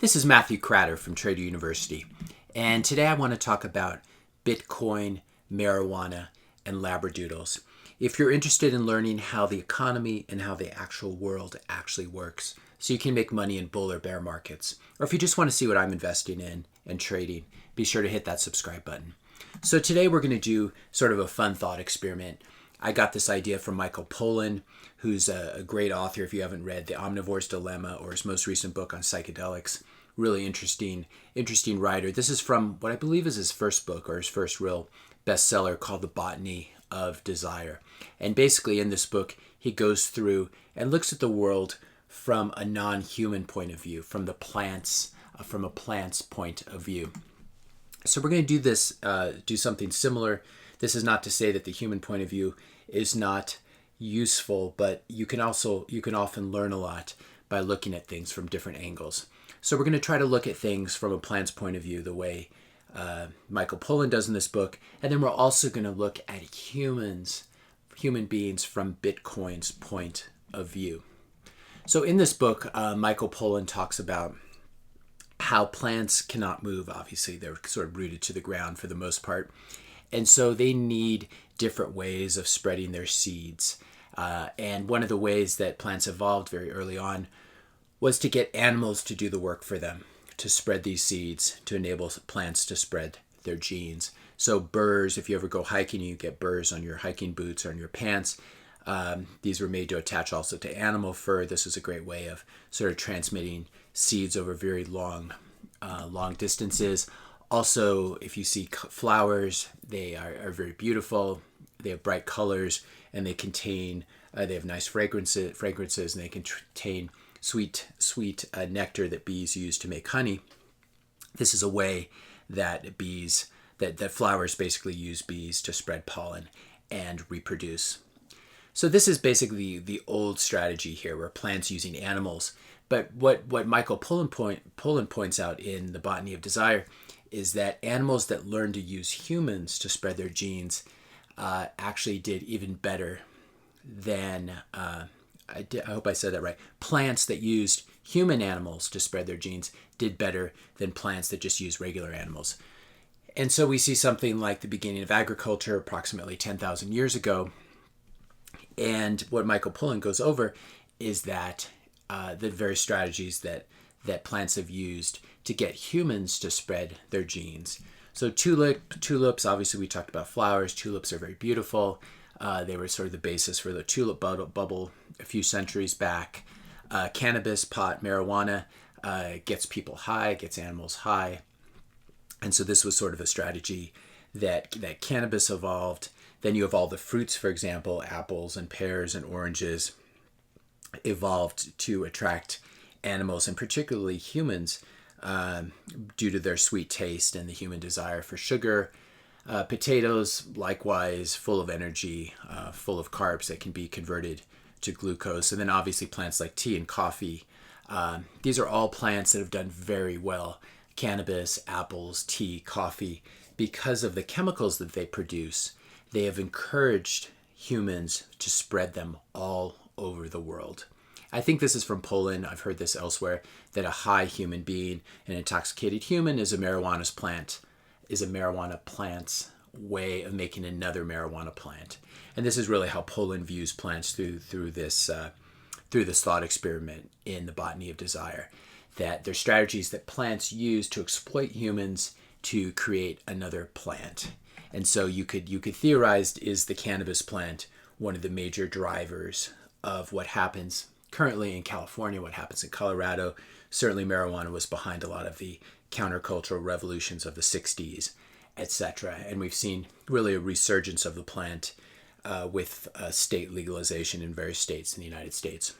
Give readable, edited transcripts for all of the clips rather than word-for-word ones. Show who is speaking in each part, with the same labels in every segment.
Speaker 1: This is Matthew Cratter from Trader University, and today I want to talk about Bitcoin, marijuana, and Labradoodles. If you're interested in learning how the economy and how the actual world actually works, so you can make money in bull or bear markets, or if you just want to see what I'm investing in and trading, be sure to hit that subscribe button. So today we're going to do sort of a fun thought experiment. I got this idea from Michael Pollan, who's a great author if you haven't read The Omnivore's Dilemma or his most recent book on psychedelics. Really interesting writer. This is from what I believe is his first book or his first real bestseller called The Botany of Desire. And basically in this book, he goes through and looks at the world from a non-human point of view, from a plant's point of view. So we're going to do this, do something similar. This is not to say that the human point of view is not useful, but you can often learn a lot by looking at things from different angles. So we're going to try to look at things from a plant's point of view, the way Michael Pollan does in this book, and then we're also going to look at human beings from Bitcoin's point of view. So in this book, Michael Pollan talks about how plants cannot move. Obviously, they're sort of rooted to the ground for the most part. And so they need different ways of spreading their seeds. And one of the ways that plants evolved very early on was to get animals to do the work for them, to spread these seeds, to enable plants to spread their genes. So burrs, if you ever go hiking, you get burrs on your hiking boots or on your pants. These were made to attach also to animal fur. This is a great way of sort of transmitting seeds over very long distances. Also, if you see flowers, they are very beautiful. They have bright colors, and they have nice fragrances, and they contain sweet nectar that bees use to make honey. This is a way that that flowers basically use bees to spread pollen and reproduce. So this is basically the old strategy here, where plants using animals. But what Michael Pollan points out in The Botany of Desire is that animals that learn to use humans to spread their genes actually did even better than, I hope I said that right, plants that used human animals to spread their genes did better than plants that just use regular animals. And so we see something like the beginning of agriculture approximately 10,000 years ago. And what Michael Pollan goes over is that the various strategies that plants have used to get humans to spread their genes. So tulips, obviously we talked about flowers. Tulips are very beautiful. They were sort of the basis for the tulip bubble a few centuries back. Cannabis, pot, marijuana gets people high, gets animals high. And so this was sort of a strategy that cannabis evolved. Then you have all the fruits, for example, apples and pears and oranges evolved to attract animals, and particularly humans, due to their sweet taste and the human desire for sugar. Potatoes, likewise, full of energy, full of carbs that can be converted to glucose. And then obviously plants like tea and coffee. These are all plants that have done very well. Cannabis, apples, tea, coffee, because of the chemicals that they produce, they have encouraged humans to spread them all over the world. I think this is from Pollan. I've heard this elsewhere, that a high human being, an intoxicated human, is a marijuana plant's way of making another marijuana plant. And this is really how Pollan views plants through this thought experiment in The Botany of Desire, that they're strategies that plants use to exploit humans to create another plant. And so you could theorize, is the cannabis plant one of the major drivers of what happens currently in California, what happens in Colorado? Certainly marijuana was behind a lot of the countercultural revolutions of the 60s, etc. And we've seen really a resurgence of the plant with state legalization in various states in the United States.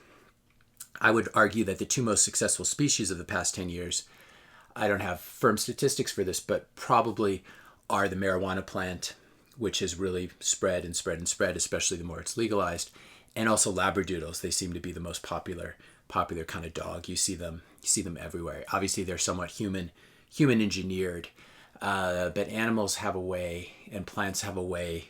Speaker 1: I would argue that the two most successful species of the past 10 years, I don't have firm statistics for this, but probably are the marijuana plant, which has really spread and spread and spread, especially the more it's legalized, and also Labradoodles. They seem to be the most popular kind of dog. You see them everywhere. Obviously, they're somewhat human engineered, but animals have a way, and plants have a way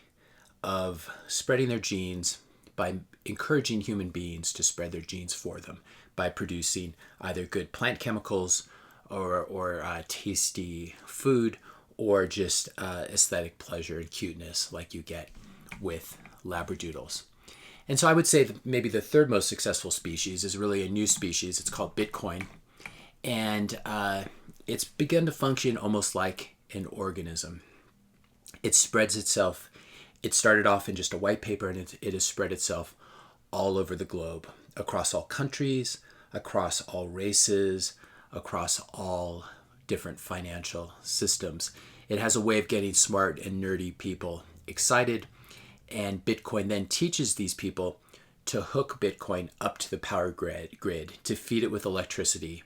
Speaker 1: of spreading their genes by encouraging human beings to spread their genes for them by producing either good plant chemicals or tasty food, or just aesthetic pleasure and cuteness like you get with Labradoodles. And so I would say that maybe the third most successful species is really a new species. It's called Bitcoin. And it's begun to function almost like an organism. It spreads itself. It started off in just a white paper, and it has spread itself all over the globe, across all countries, across all races, across all different financial systems. It has a way of getting smart and nerdy people excited, and Bitcoin then teaches these people to hook Bitcoin up to the power grid to feed it with electricity,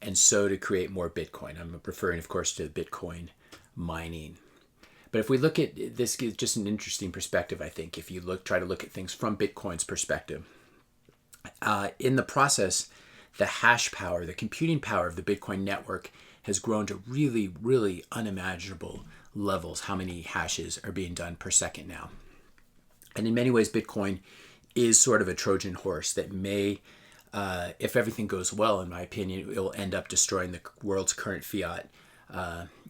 Speaker 1: and so to create more Bitcoin. I'm referring, of course, to Bitcoin mining. But if we look at this, gives just an interesting perspective, I think, if you try to look at things from Bitcoin's perspective. In the process, the hash power, the computing power of the Bitcoin network has grown to really, really unimaginable levels. How many hashes are being done per second now? And in many ways, Bitcoin is sort of a Trojan horse that may, if everything goes well, in my opinion, it will end up destroying the world's current fiat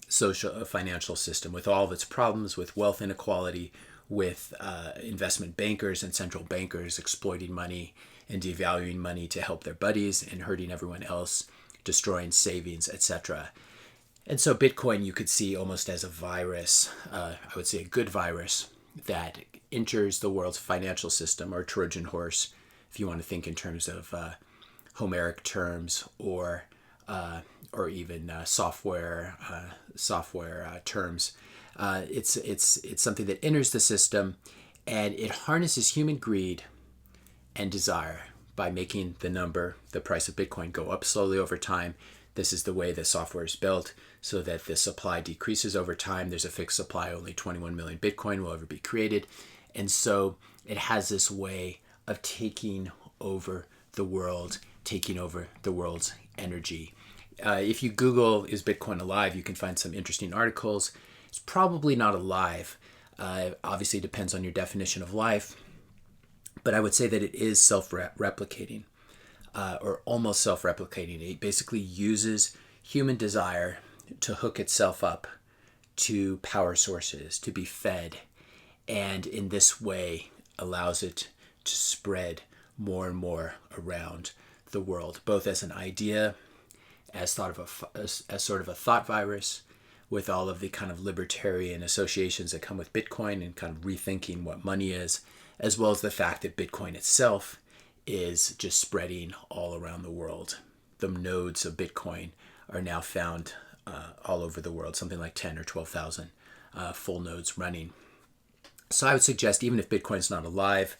Speaker 1: social financial system, with all of its problems, with wealth inequality, with investment bankers and central bankers exploiting money and devaluing money to help their buddies and hurting everyone else, destroying savings, etc. And so Bitcoin you could see almost as a virus, I would say a good virus, that enters the world's financial system, or Trojan horse, if you want to think in terms of Homeric terms, or even software terms. It's something that enters the system, and it harnesses human greed and desire by making the price of Bitcoin go up slowly over time. This is the way the software is built, so that the supply decreases over time. There's a fixed supply. Only 21 million Bitcoin will ever be created. And so it has this way of taking over the world, taking over the world's energy. If you Google, is Bitcoin alive, you can find some interesting articles. It's probably not alive. Obviously, it depends on your definition of life. But I would say that it is self-replicating, or almost self-replicating. It basically uses human desire to hook itself up to power sources, to be fed, and in this way allows it to spread more and more around the world, both as an idea, as sort of a thought virus, with all of the kind of libertarian associations that come with Bitcoin and kind of rethinking what money is, as well as the fact that Bitcoin itself is just spreading all around the world. The nodes of Bitcoin are now found all over the world, something like 10 or 12,000 full nodes running. So I would suggest, even if Bitcoin's not alive,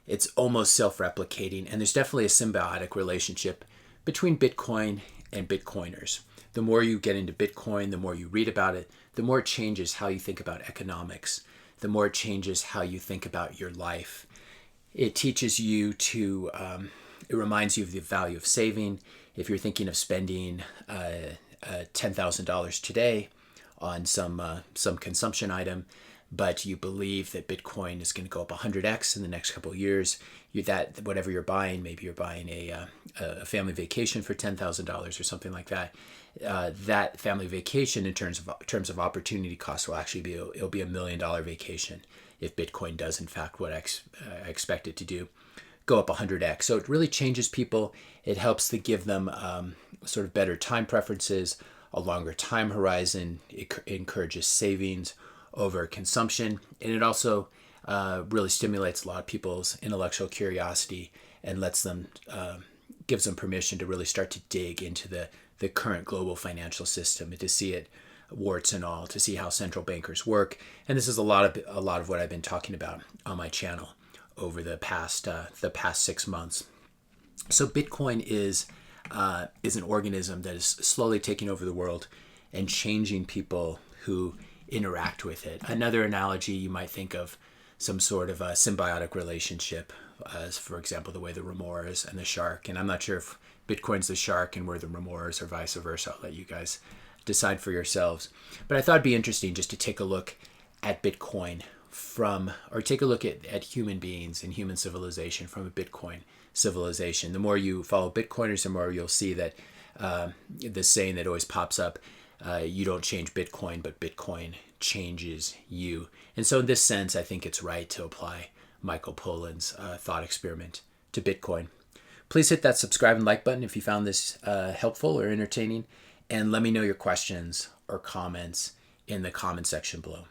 Speaker 1: it's almost self-replicating, and there's definitely a symbiotic relationship between Bitcoin and Bitcoiners. The more you get into Bitcoin, the more you read about it, the more it changes how you think about economics, the more it changes how you think about your life. It teaches you to, it reminds you of the value of saving. If you're thinking of spending $10,000 today on some consumption item, but you believe that Bitcoin is going to go up 100x in the next couple of years, that whatever you're buying, maybe you're buying a family vacation for $10,000 or something like that. That family vacation, in terms of opportunity cost, will actually be it'll be $1 million vacation if Bitcoin does, in fact, what I expect it to do, go up 100x. So it really changes people. It helps to give them sort of better time preferences, a longer time horizon. It encourages savings over consumption, and it also really stimulates a lot of people's intellectual curiosity and lets them gives them permission to really start to dig into the current global financial system and to see it warts and all, to see how central bankers work. And this is a lot of what I've been talking about on my channel over the past 6 months. So Bitcoin is an organism that is slowly taking over the world and changing people who interact with it. Another analogy, you might think of some sort of a symbiotic relationship, as for example, the way the remora and the shark. And I'm not sure if Bitcoin's the shark and we're the remoras, or vice versa. I'll let you guys decide for yourselves. But I thought it'd be interesting just to take a look at Bitcoin take a look at human beings and human civilization from a Bitcoin civilization. The more you follow Bitcoiners, the more you'll see that the saying that always pops up, you don't change Bitcoin, but Bitcoin changes you. And so in this sense, I think it's right to apply Michael Pollan's thought experiment to Bitcoin. Please hit that subscribe and like button if you found this helpful or entertaining, and let me know your questions or comments in the comment section below.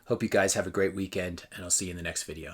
Speaker 1: Hope you guys have a great weekend, and I'll see you in the next video.